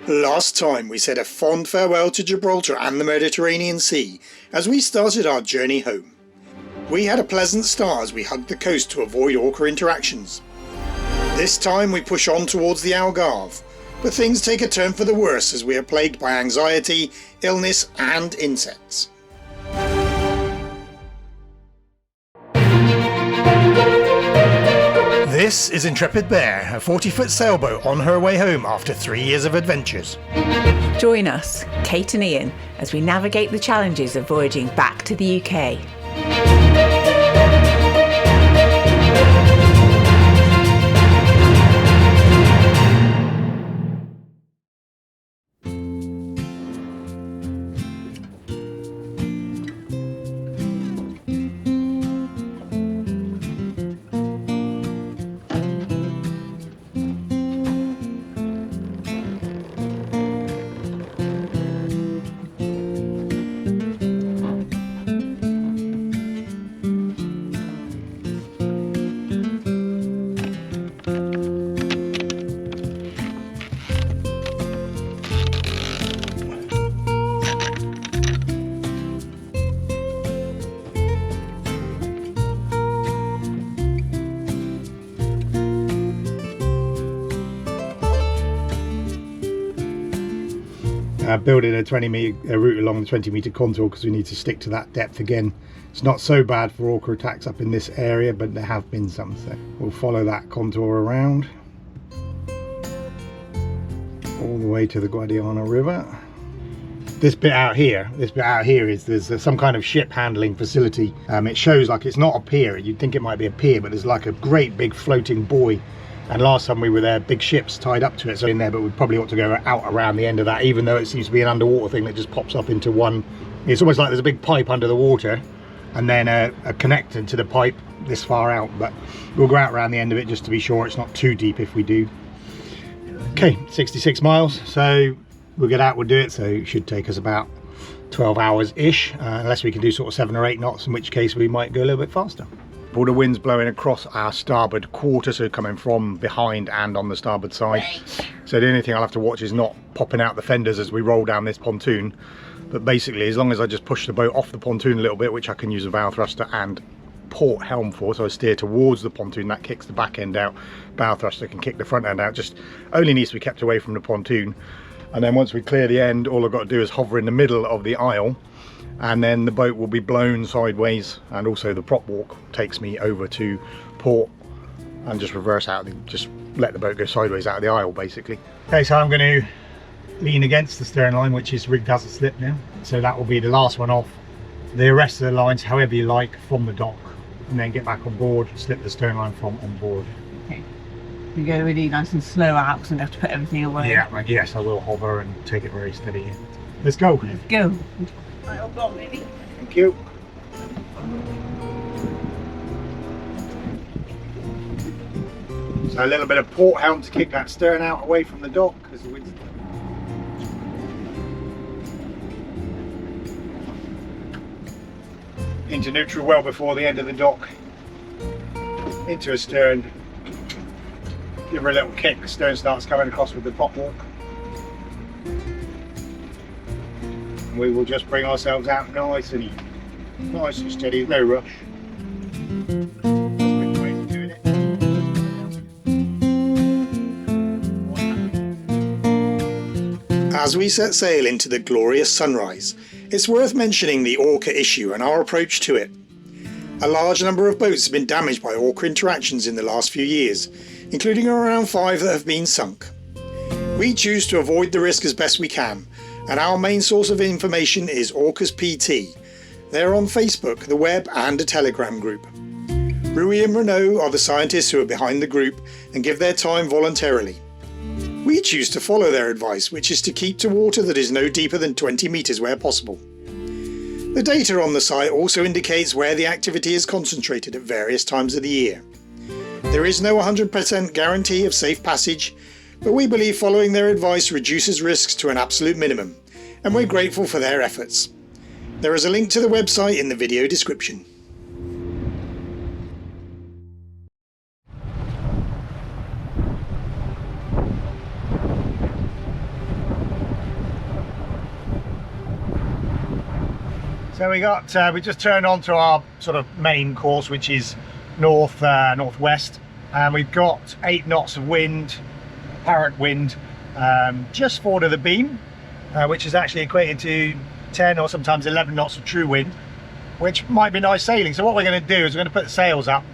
Last time we said a fond farewell to Gibraltar and the Mediterranean Sea as we started our journey home. We had a pleasant start as we hugged the coast to avoid orca interactions. This time we push on towards the Algarve, but things take a turn for the worse as we are plagued by anxiety, illness and insects. This is Intrepid Bear, a 40-foot sailboat on her way home after 3 years of adventures. Join us, Kate and Ian, as we navigate the challenges of voyaging back to the UK. Building a 20-metre route along the 20-metre contour because we need to stick to that depth again. It's not so bad for orca attacks up in this area, but there have been some, so we'll follow that contour around all the way to the Guadiana River. This bit out here is there's some kind of ship handling facility. It shows like it's not a pier. You'd think it might be a pier, but there's like a great big floating buoy. And last time we were there, big ships tied up to it, so in there, but we probably ought to go out around the end of that, even though it seems to be an underwater thing that just pops up into one. It's almost like there's a big pipe under the water and then a connector to the pipe this far out, but we'll go out around the end of it just to be sure it's not too deep if we do. Okay, 66 miles, so we'll get out, we'll do it, so it should take us about 12 hours-ish, unless we can do sort of 7 or 8 knots, in which case we might go a little bit faster. All the wind's blowing across our starboard quarter, so coming from behind and on the starboard side. So the only thing I'll have to watch is not popping out the fenders as we roll down this pontoon. But basically, as long as I just push the boat off the pontoon a little bit, which I can use a bow thruster and port helm for, so I steer towards the pontoon, that kicks the back end out. Bow thruster can kick the front end out, just only needs to be kept away from the pontoon. And then once we clear the end, all I've got to do is hover in the middle of the aisle, and then the boat will be blown sideways, and also the prop walk takes me over to port and just reverse out, just let the boat go sideways out of the aisle basically. Okay, so I'm going to lean against the stern line, which is rigged as a slip now, so that will be the last one off. The rest of the lines however you like from the dock, and then get back on board, slip the stern line from on board. Okay, you go really nice and slow out because you have to put everything away. Yeah, yes, I will hover and take it very steady. Let's go. Let's go. Right, hold on, maybe. Thank you. So a little bit of port helm to kick that stern out away from the dock because the wind's into neutral well before the end of the dock, into a stern, give her a little kick, the stern starts coming across with the prop walk. We will just bring ourselves out nice and steady, no rush. As we set sail into the glorious sunrise, it's worth mentioning the orca issue and our approach to it. A large number of boats have been damaged by orca interactions in the last few years, including around 5 that have been sunk. We choose to avoid the risk as best we can, and our main source of information is Orcas PT. They're on Facebook, the web and a Telegram group. Rui and Renaud are the scientists who are behind the group and give their time voluntarily. We choose to follow their advice, which is to keep to water that is no deeper than 20 metres where possible. The data on the site also indicates where the activity is concentrated at various times of the year. There is no 100% guarantee of safe passage, but we believe following their advice reduces risks to an absolute minimum, and we're grateful for their efforts. There is a link to the website in the video description. So we just turned onto our sort of main course, which is northwest, and we've got 8 knots of wind, apparent wind, just forward of the beam, which is actually equated to 10 or sometimes 11 knots of true wind, which might be nice sailing. So what we're going to do is we're going to put the sails up,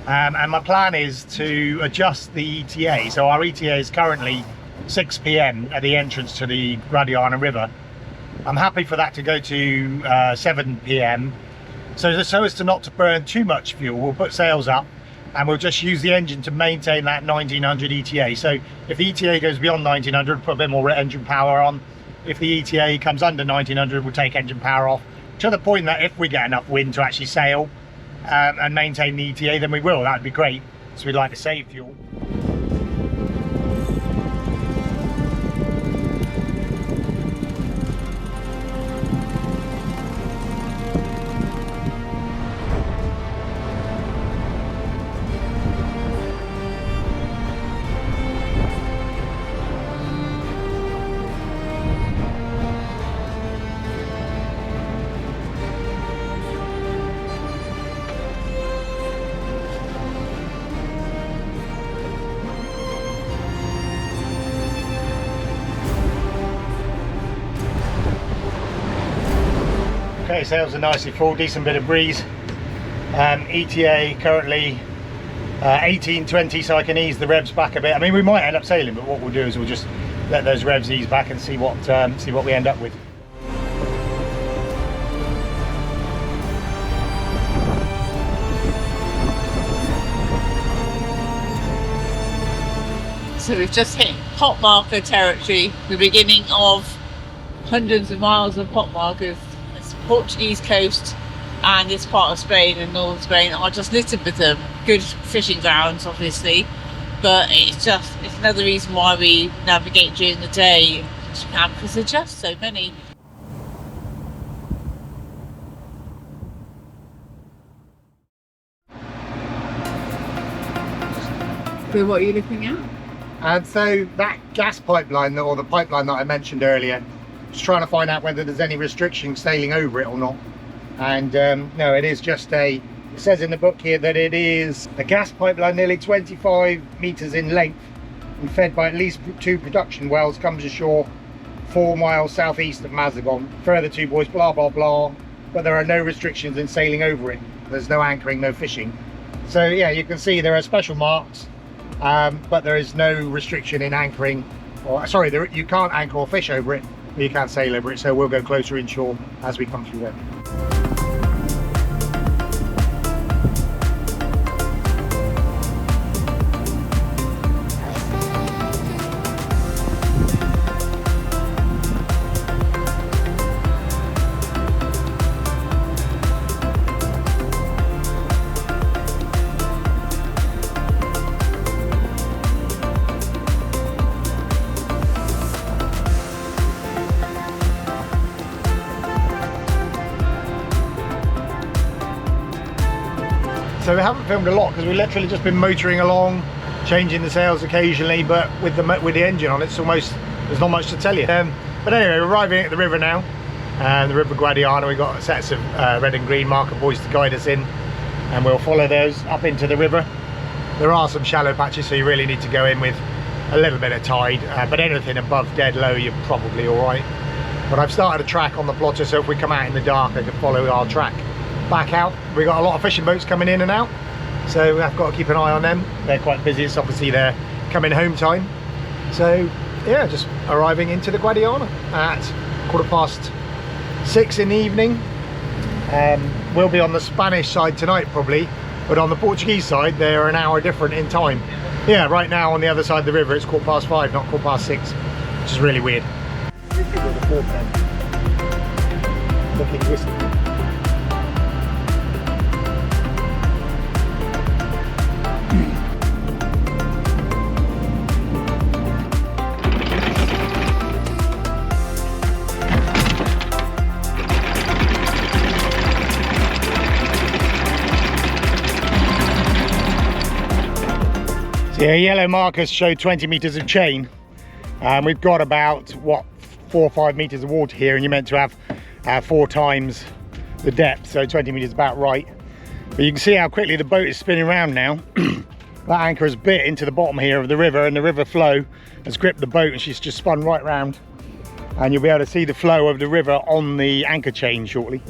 and my plan is to adjust the ETA. So our ETA is currently 6 p.m. at the entrance to the Guadiana River. I'm happy for that to go to 7 p.m. so as to not to burn too much fuel. We'll put sails up and we'll just use the engine to maintain that 1900 ETA. So if the ETA goes beyond 1900, put a bit more engine power on. If the ETA comes under 1900, we'll take engine power off, to the point that if we get enough wind to actually sail and maintain the ETA, then we will. That would be great. So we'd like to save fuel. Okay, sails are nicely full, decent bit of breeze. ETA currently 18:20, so I can ease the revs back a bit. I mean, we might end up sailing, but what we'll do is we'll just let those revs ease back and see what we end up with. So we've just hit pot marker territory, the beginning of hundreds of miles of pot markers. It's the Portuguese coast and this part of Spain and northern Spain are just littered with them. Good fishing grounds, obviously, but it's another reason why we navigate during the day, because there are just so many. So what are you looking at? And so that gas pipeline, or the pipeline that I mentioned earlier, just trying to find out whether there's any restrictions sailing over it or not. And no, it is just it says in the book here that it is a gas pipeline nearly 25 meters in length and fed by at least 2 production wells, comes ashore 4 miles southeast of Mazagon. Further 2 buoys, blah blah blah, but there are no restrictions in sailing over it. There's no anchoring, no fishing. So yeah, you can see there are special marks, but there is no restriction in anchoring, or sorry, you can't anchor or fish over it, but you can sail over it. So we'll go closer inshore as we come through there. So we haven't filmed a lot because we've literally just been motoring along, changing the sails occasionally, but with the engine on, there's not much to tell you. But anyway, we're arriving at the river now, the River Guadiana. We've got sets of red and green marker buoys to guide us in, and we'll follow those up into the river. There are some shallow patches, so you really need to go in with a little bit of tide, but anything above dead low, you're probably all right. But I've started a track on the plotter, so if we come out in the dark, I can follow our track back out. We've got a lot of fishing boats coming in and out, so I've got to keep an eye on them. They're quite busy. It's obviously their coming home time. So yeah, just arriving into the Guadiana at 6:15 in the evening. We'll be on the Spanish side tonight probably, but on the Portuguese side they're an hour different in time. Yeah, right now on the other side of the river it's 5:15, not 6:15, which is really weird. Looking whiskey. So yeah, yellow markers show 20 meters of chain. We've got about 4 or 5 meters of water here, and you're meant to have 4 times the depth, so 20 meters is about right. But you can see how quickly the boat is spinning around now. That anchor has bit into the bottom here of the river, and the river flow has gripped the boat, and she's just spun right round. And you'll be able to see the flow of the river on the anchor chain shortly.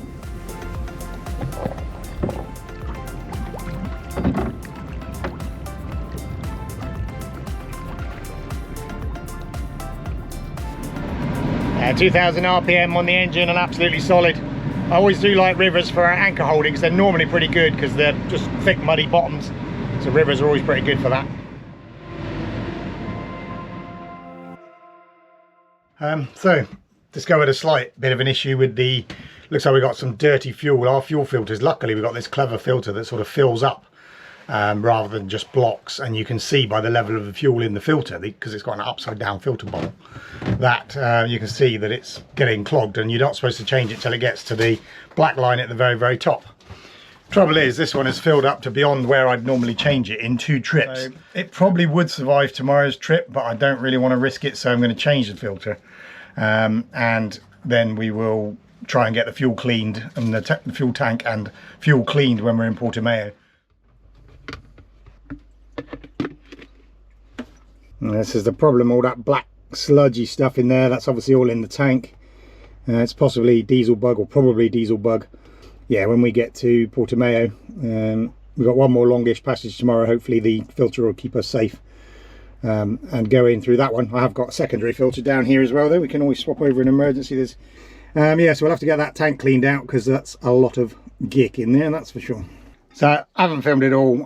And 2000 RPM on the engine and absolutely solid. I always do like rivers for anchor holding because they're normally pretty good because they're just thick muddy bottoms. So rivers are always pretty good for that. So discovered a slight bit of an issue with the, looks like we got some dirty fuel. Our fuel filters, luckily we've got this clever filter that sort of fills up rather than just blocks, and you can see by the level of the fuel in the filter, because it's got an upside down filter bottle, that you can see that it's getting clogged, and you're not supposed to change it till it gets to the black line at the very top. Trouble is, this one is filled up to beyond where I'd normally change it in 2 trips. So it probably would survive tomorrow's trip, but I don't really want to risk it, so I'm going to change the filter. And then we will try and get the fuel cleaned, and the fuel tank and fuel cleaned when we're in Portimao. And this is the problem, all that black sludgy stuff in there, that's obviously all in the tank. It's possibly diesel bug, or probably diesel bug. Yeah, when we get to Portimao, we've got one more longish passage tomorrow. Hopefully the filter will keep us safe and go in through that one. I have got a secondary filter down here as well, though. We can always swap over in emergency. There's yeah, so we'll have to get that tank cleaned out because that's a lot of gick in there, that's for sure. So I haven't filmed it all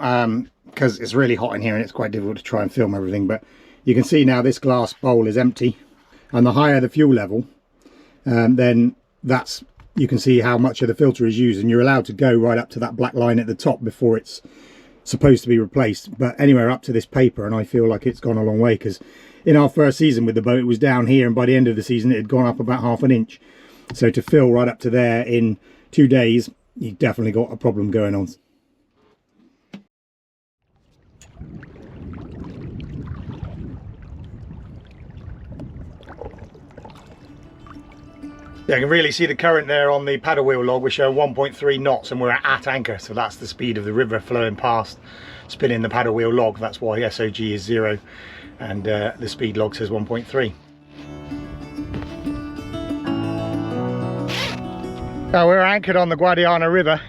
because it's really hot in here and it's quite difficult to try and film everything, but you can see now this glass bowl is empty, and the higher the fuel level, then that's, you can see how much of the filter is used, and you're allowed to go right up to that black line at the top before it's supposed to be replaced. But anywhere up to this paper, and I feel like it's gone a long way, because in our first season with the boat it was down here, and by the end of the season it had gone up about ½ an inch. So to fill right up to there in 2 days, you've definitely got a problem going on. Yeah, you can really see the current there on the paddle wheel log. We're showing 1.3 knots and we're at anchor, so that's the speed of the river flowing past, spinning the paddle wheel log. That's why SOG is 0 and the speed log says 1.3. Now we're anchored on the Guadiana River,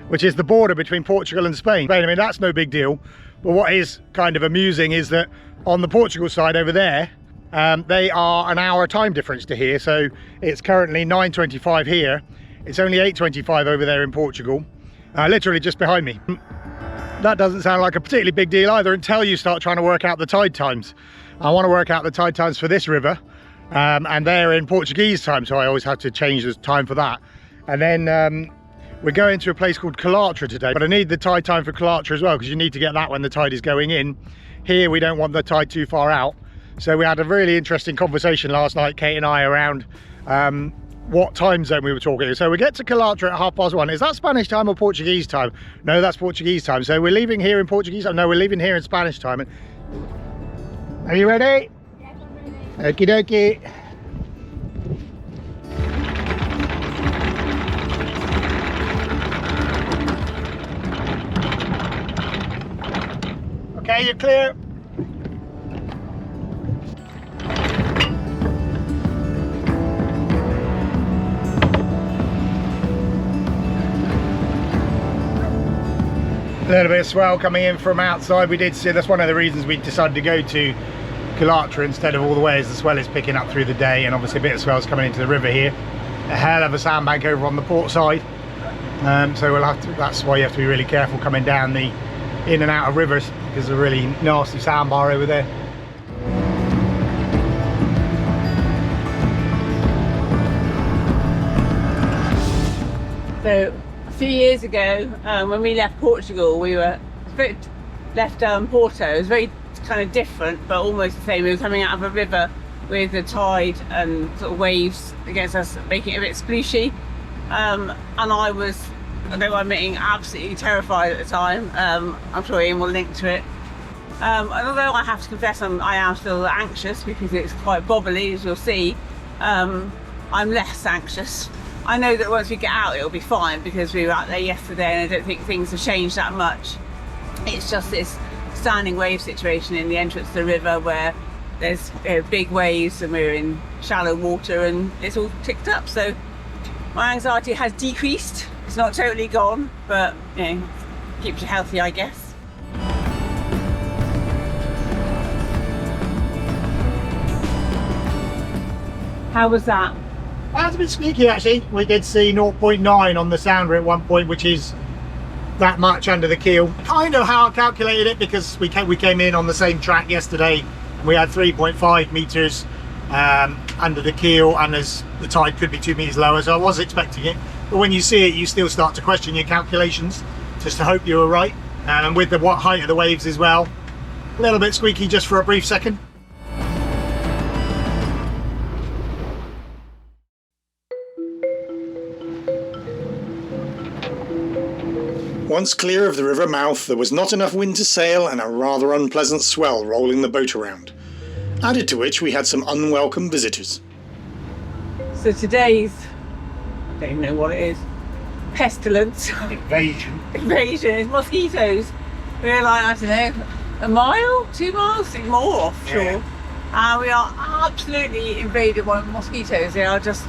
which is the border between Portugal and Spain. I mean, that's no big deal, but what is kind of amusing is that on the Portugal side over there, they are an hour time difference to here, so it's currently 9:25 here. It's only 8:25 over there in Portugal, literally just behind me. That doesn't sound like a particularly big deal either until you start trying to work out the tide times. I want to work out the tide times for this river, and they're in Portuguese time, so I always have to change the time for that. And then we're going to a place called Culatra today, but I need the tide time for Culatra as well, because you need to get that when the tide is going in. Here we don't want the tide too far out. So we had a really interesting conversation last night, Kate and I, around what time zone we were talking. So we get to Culatra at 1:30. Is that Spanish time or Portuguese time? No, that's Portuguese time. So we're leaving here in Portuguese time. No, we're leaving here in Spanish time. Are you ready? Yes, I'm ready. Okie dokie. Okay, you're clear. A little bit of swell coming in from outside. We did see, that's one of the reasons we decided to go to Culatra instead of all the way, as the swell is picking up through the day, and obviously a bit of swell's coming into the river here. A hell of a sandbank over on the port side, so we'll have to, that's why you have to be really careful coming down the in and out of rivers, because there's a really nasty sandbar over there. So a few years ago, when we left Portugal, we were left Porto. It was very kind of different, but almost the same. We were coming out of a river with the tide and sort of waves against us, making it a bit splooshy. And I was, I don't mind admitting, absolutely terrified at the time. I'm sure Ian will link to it. Although I have to confess I am still anxious because it's quite bobbly, as you'll see. I'm less anxious I know that once we get out it'll be fine, because we were out there yesterday and I don't think things have changed that much. It's just this standing wave situation in the entrance to the river where there's big waves and we're in shallow water and it's all ticked up. So my anxiety has decreased. It's not totally gone, but you know, keeps you healthy, I guess. How was that? That's a bit sneaky actually. We did see 0.9 on the sounder at one point, which is that much under the keel. Kind of how I calculated it, because we came in on the same track yesterday and we had 3.5 meters under the keel, and as the tide could be 2 meters lower, so I was expecting it. But when you see it, you still start to question your calculations, just to hope you were right. And with the height of the waves as well, a little bit squeaky just for a brief second. Once clear of the river mouth, there was not enough wind to sail and a rather unpleasant swell rolling the boat around. Added to which we had some unwelcome visitors. So today's, I don't even know what it is, pestilence. Invasion. Invasion is mosquitoes. We're like, I don't know, a mile, 2 miles, more offshore. Yeah. We are absolutely invaded by mosquitoes. They are just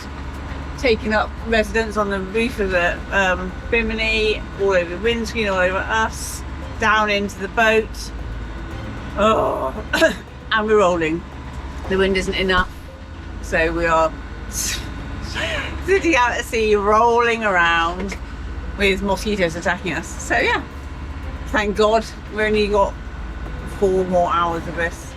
taking up residence on the roof of the bimini, all over the windscreen, all over us, down into the boat. Oh, and we're rolling. The wind isn't enough, so we are sitting out at sea, rolling around with mosquitoes attacking us. So yeah, thank God we only got 4 more hours of this.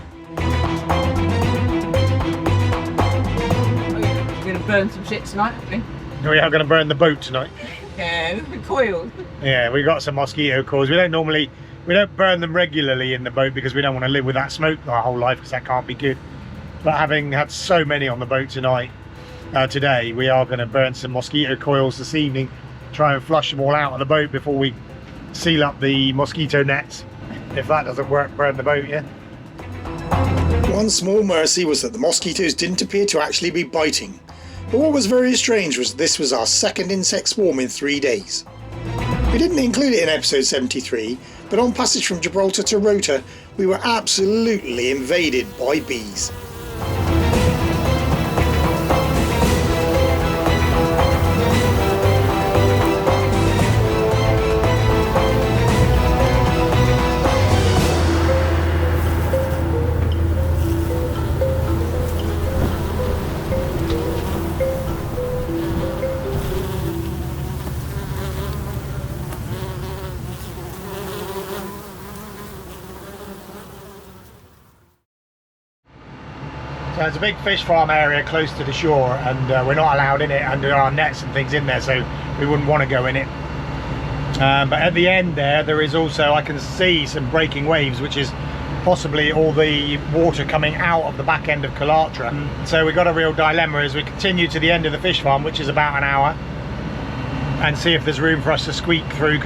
Burn some shit tonight, haven't we? We are going to burn the boat tonight. Yeah, the coils. Yeah, we got some mosquito coils. We don't burn them regularly in the boat because we don't want to live with that smoke our whole life, because that can't be good. But having had so many on the boat today, we are going to burn some mosquito coils this evening, try and flush them all out of the boat before we seal up the mosquito nets. If that doesn't work, burn the boat, yeah. One small mercy was that the mosquitoes didn't appear to actually be biting. But what was very strange was this was our second insect swarm in 3 days. We didn't include it in episode 73, but on passage from Gibraltar to Rota, we were absolutely invaded by bees. So it's a big fish farm area close to the shore, and we're not allowed in it, and there are nets and things in there, so we wouldn't want to go in it. But at the end there is also, I can see some breaking waves, which is possibly all the water coming out of the back end of Culatra. So we've got a real dilemma as we continue to the end of the fish farm, which is about an hour, and see if there's room for us to squeak through,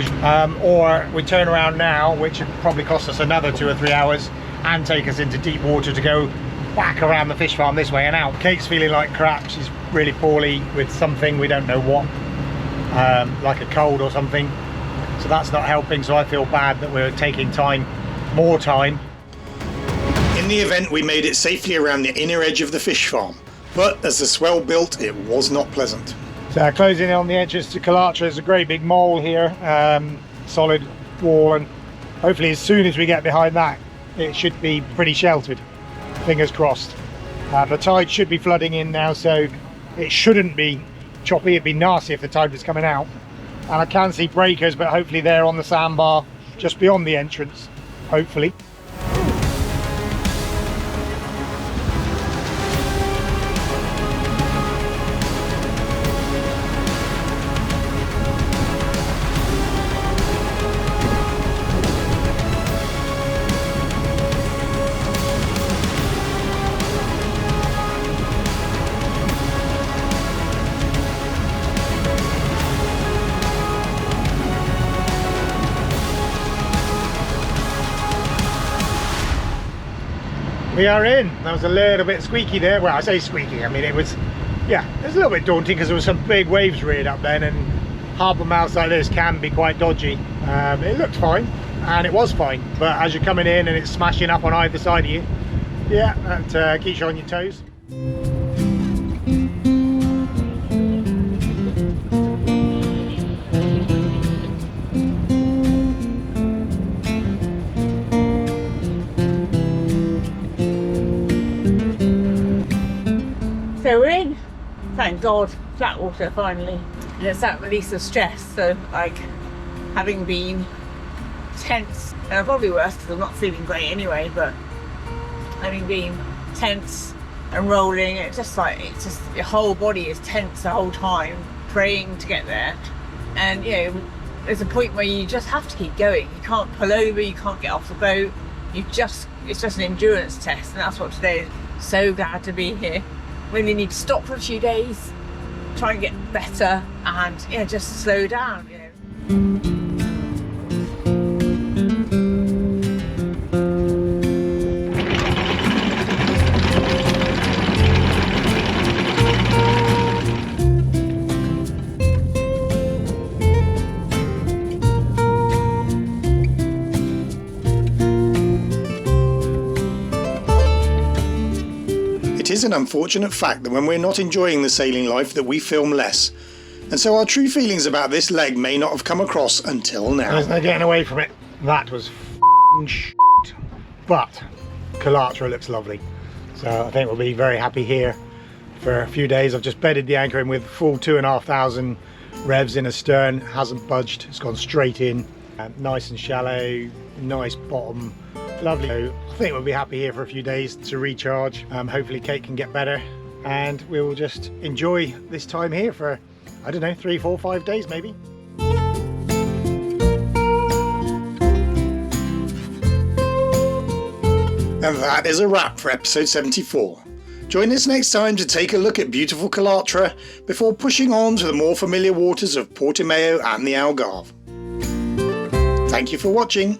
or we turn around now, which would probably cost us another 2 or 3 hours and take us into deep water to go back around the fish farm this way and out. Kate's feeling like crap. She's really poorly with something, we don't know what, like a cold or something, so that's not helping. So I feel bad that we're taking more time. In the event, we made it safely around the inner edge of the fish farm, but as the swell built, it was not pleasant. So closing in on the entrance to Culatra, there's a great big mole here, solid wall, and hopefully as soon as we get behind that it should be pretty sheltered. Fingers crossed. The tide should be flooding in now, so it shouldn't be choppy. It'd be nasty if the tide was coming out. And I can see breakers, but hopefully they're on the sandbar just beyond the entrance, hopefully. We are in. That was a little bit squeaky there. Well, I say squeaky, I mean it was yeah, it's a little bit daunting because there were some big waves reared up then, and harbour mouths like this can be quite dodgy. It looked fine, and it was fine, but as you're coming in and it's smashing up on either side of you, yeah, that keeps you on your toes. So we're in, thank God, flat water finally. And it's that release of stress. So like having been tense, and probably worse because I'm not feeling great anyway, but having been tense and rolling, it's just your whole body is tense the whole time, praying to get there. And you know, there's a point where you just have to keep going. You can't pull over, you can't get off the boat. It's just an endurance test, and that's what today is. So glad to be here. Really need to stop for a few days, try and get better, and yeah, just slow down. You know. It is an unfortunate fact that when we're not enjoying the sailing life that we film less, and so our true feelings about this leg may not have come across until now. There's no getting away from it. That was f***ing shit. But Culatra looks lovely, so I think we'll be very happy here for a few days. I've just bedded the anchor in with full 2,500 revs in astern, hasn't budged, it's gone straight in, nice and shallow, nice bottom, lovely. So I think we'll be happy here for a few days to recharge. Hopefully Kate can get better, and we will just enjoy this time here for, I don't know, 3, 4, 5 days maybe. And that is a wrap for episode 74. Join us next time to take a look at beautiful Culatra before pushing on to the more familiar waters of Portimao and the Algarve. Thank you for watching.